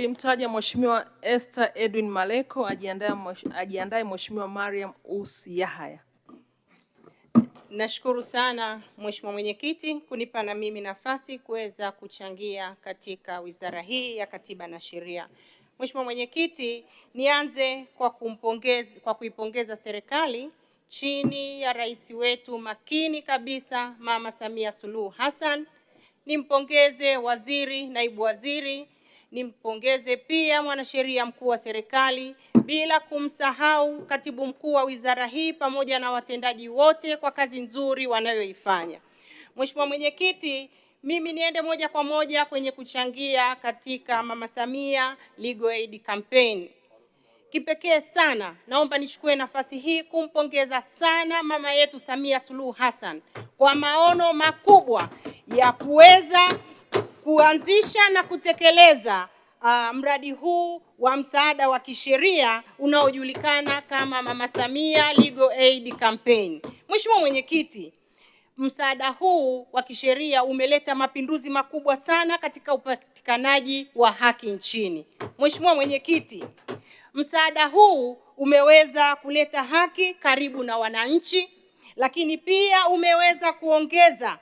Mtaja Mheshimiwa Esther Edwin Maleko, ajiandae Mheshimiwa Mariam Usi Yahaya. Nashukuru sana Mheshimiwa Mwenyekiti kunipa na mimi nafasi kuweza kuchangia katika wizara hii ya Katiba na Sheria. Mheshimiwa Mwenyekiti, nianze kwa kuipongeza serikali chini ya rais wetu makini kabisa Mama Samia Suluhu Hassan. Nimpongeze waziri, naibu waziri, nimpongeze pia mwanasheria mkuu wa serikali, bila kumsahau katibu mkuu wa wizara hii pamoja na watendaji wote kwa kazi nzuri wanayoifanya. Mheshimiwa Mwenyekiti, mimi niende moja kwa moja kwenye kuchangia katika Mama Samia Legal Aid Campaign. Kipekee sana naomba nichukue nafasi hii kumpongeza sana mama yetu Samia Suluhu Hassan kwa maono makubwa ya kuweza kuanzisha na kutekeleza mradi huu wa msaada wa kisheria unaojulikana kama Mama Samia Legal Aid Campaign. Mheshimiwa Mwenyekiti, msaada huu wa kisheria umeleta mapinduzi makubwa sana katika upatikanaji wa haki nchini. Mheshimiwa Mwenyekiti, msaada huu umeweza kuleta haki karibu na wananchi, lakini pia umeweza kuongeza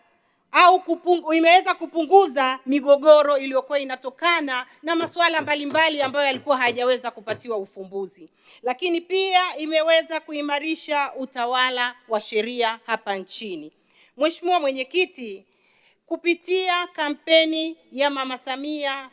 imeweza kupunguza migogoro iliyokuwa inatokana na masuala mbalimbali ambayo yalikuwa hayajaweza kupatiwa ufumbuzi. Lakini pia imeweza kuimarisha utawala wa sheria hapa nchini. Mheshimiwa Mwenyekiti, kupitia kampeni ya Mama Samia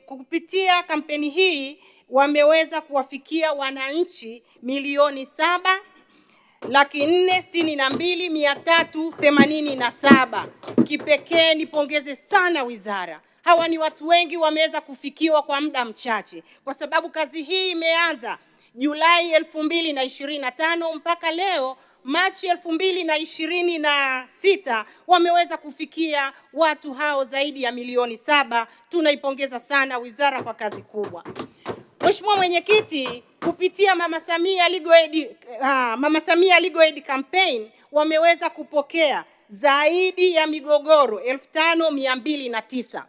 kupitia kampeni hii wameweza kuwafikia wananchi 7,462,387. Kipekee nipongeze sana wizara. Hawa ni watu wengi wameweza kufikiwa kwa muda mchache, kwa sababu kazi hii imeanza Julai 2025 mpaka leo Machi 2026 wameweza kufikia watu hao zaidi ya 7,000,000. Tunaipongeza sana wizara kwa kazi kubwa. Mheshimiwa Mwenyekiti, kupitia Mama Samia Legal Aid Campaign wameweza kupokea zaidi ya migogoro 5,209.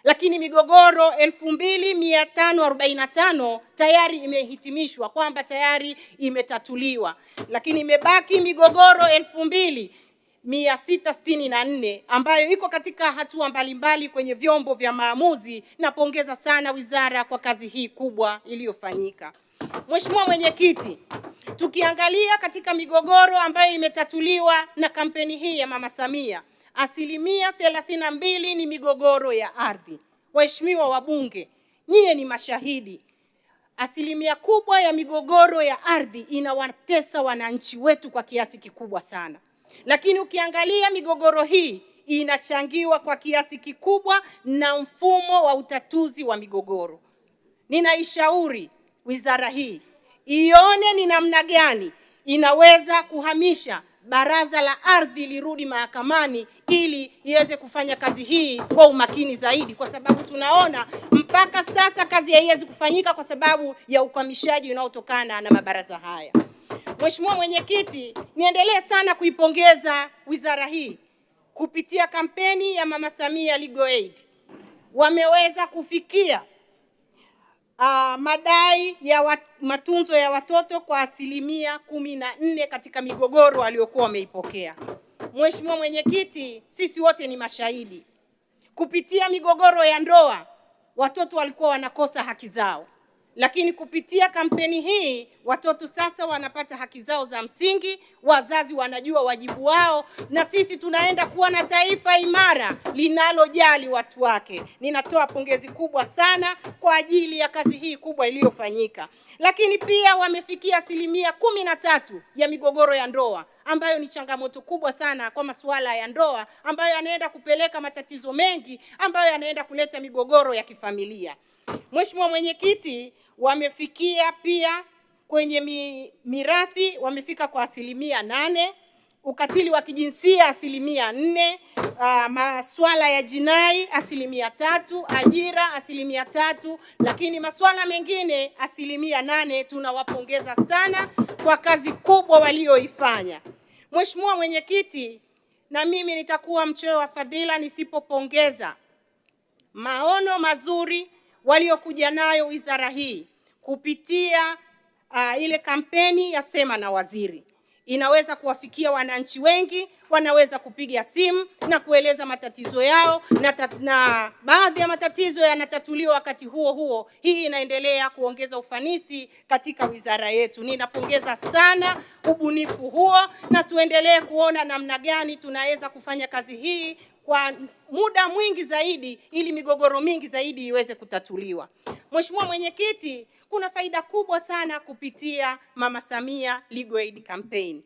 Lakini migogoro 2,545 tayari imehitimishwa kwamba tayari imetatuliwa. Lakini imebaki migogoro 2,664 ambayo iko katika hatua mbalimbali kwenye vyombo vya maamuzi. Napongeza sana wizara kwa kazi hii kubwa iliyofanyika. Mheshimiwa Mwenyekiti, tukiangalia katika migogoro ambayo imetatuliwa na kampeni hii ya Mama Samia, 32% ni migogoro ya ardhi. Waheshimiwa wabunge, nyie ni mashahidi. 1% kubwa ya migogoro ya ardhi inawatesa wananchi wetu kwa kiasi kikubwa sana. Lakini ukiangalia migogoro hii inachangiwa kwa kiasi kikubwa na mfumo wa utatuzi wa migogoro. Ninaishauri wizara hii ione ni namna gani inaweza kuhamisha baraza la ardhi lirudi mahakamani ili iweze kufanya kazi hii kwa umakini zaidi, kwa sababu tunaona mpaka sasa kazi haiwezi kufanyika kwa sababu ya ukwamishaji unaotokana na mabaraza haya. Mheshimiwa Mwenyekiti, niendelee sana kuipongeza wizara hii kupitia kampeni ya Mama Samia Legal Aid. Wameweza kufikia madai ya matunzo ya watoto kwa 14% katika migogoro waliokuwa wameipokea. Mheshimiwa Mwenyekiti, sisi wote ni mashahidi. Kupitia migogoro ya ndoa, watoto walikuwa wanakosa haki zao. Lakini kupitia kampeni hii, watoto sasa wanapata haki zao za msingi, wazazi wanajua wajibu wao, na sisi tunaenda kuwa na taifa imara linalojali watu wake. Ninatoa pongezi kubwa sana kwa ajili ya kazi hii kubwa iliyofanyika. Lakini pia wamefikia 13% ya migogoro ya ndoa, ambayo ni changamoto kubwa sana kwa masuala ya ndoa, ambayo yanaenda kupeleka matatizo mengi, ambayo yanaenda kuleta migogoro ya kifamilia. Mheshimiwa Mwenyekiti, wamefikia pia kwenye mirathi, wamefika kwa 8%, ukatili wa kijinsia 4%, masuala ya jinai 3%, ajira 3%, lakini masuala mengine 8%. Tunawapongeza sana kwa kazi kubwa walioifanya. Mheshimiwa Mwenyekiti, na mimi nitakuwa mchoyo wa fadhila nisipopongeza maono mazuri, waliokuja nayo wizara hii kupitia ile kampeni ya Sema na Waziri. Inaweza kuwafikia wananchi wengi, wanaweza kupiga simu na kueleza matatizo yao, na baadhi ya matatizo yanatatuliwa wakati huo huo. Hii inaendelea kuongeza ufanisi katika wizara yetu. Ninapongeza sana ubunifu huo, na tuendelee kuona namna gani tunaweza kufanya kazi hii kwa muda mwingi zaidi ili migogoro mingi zaidi iweze kutatuliwa. Mheshimiwa Mwenyekiti, kuna faida kubwa sana kupitia Mama Samia Legal Aid Campaign.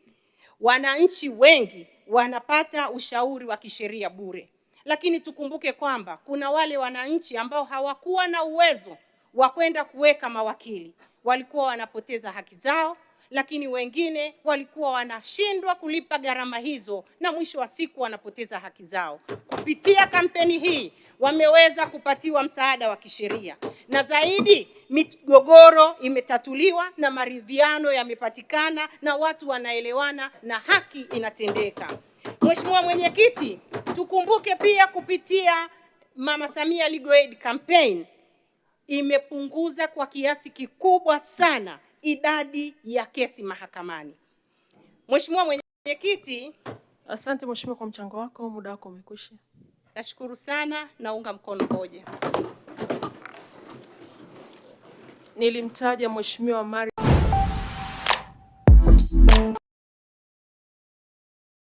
Wananchi wengi wanapata ushauri wa kisheria bure. Lakini tukumbuke kwamba kuna wale wananchi ambao hawakuwa na uwezo wa kwenda kuweka mawakili. Walikuwa wanapoteza haki zao, lakini wengine walikuwa wanashindwa kulipa gharama hizo na mwisho wa siku wanapoteza haki zao. Kupitia kampeni hii wameweza kupatiwa msaada wa kisheria, na zaidi migogoro imetatuliwa na maridhiano yamepatikana na watu wanaelewana na haki inatendeka. Mheshimiwa Mwenyekiti, tukumbuke pia kupitia Mama Samia Legal Aid Campaign imepunguza kwa kiasi kikubwa sana idadi ya kesi mahakamani. Mheshimiwa Mwenyekiti, asante mheshimiwa kwa mchango wako, muda wako umekwisha. Nashukuru sana, naunga mkono hoja. Nilimtaja Mheshimiwa Mariam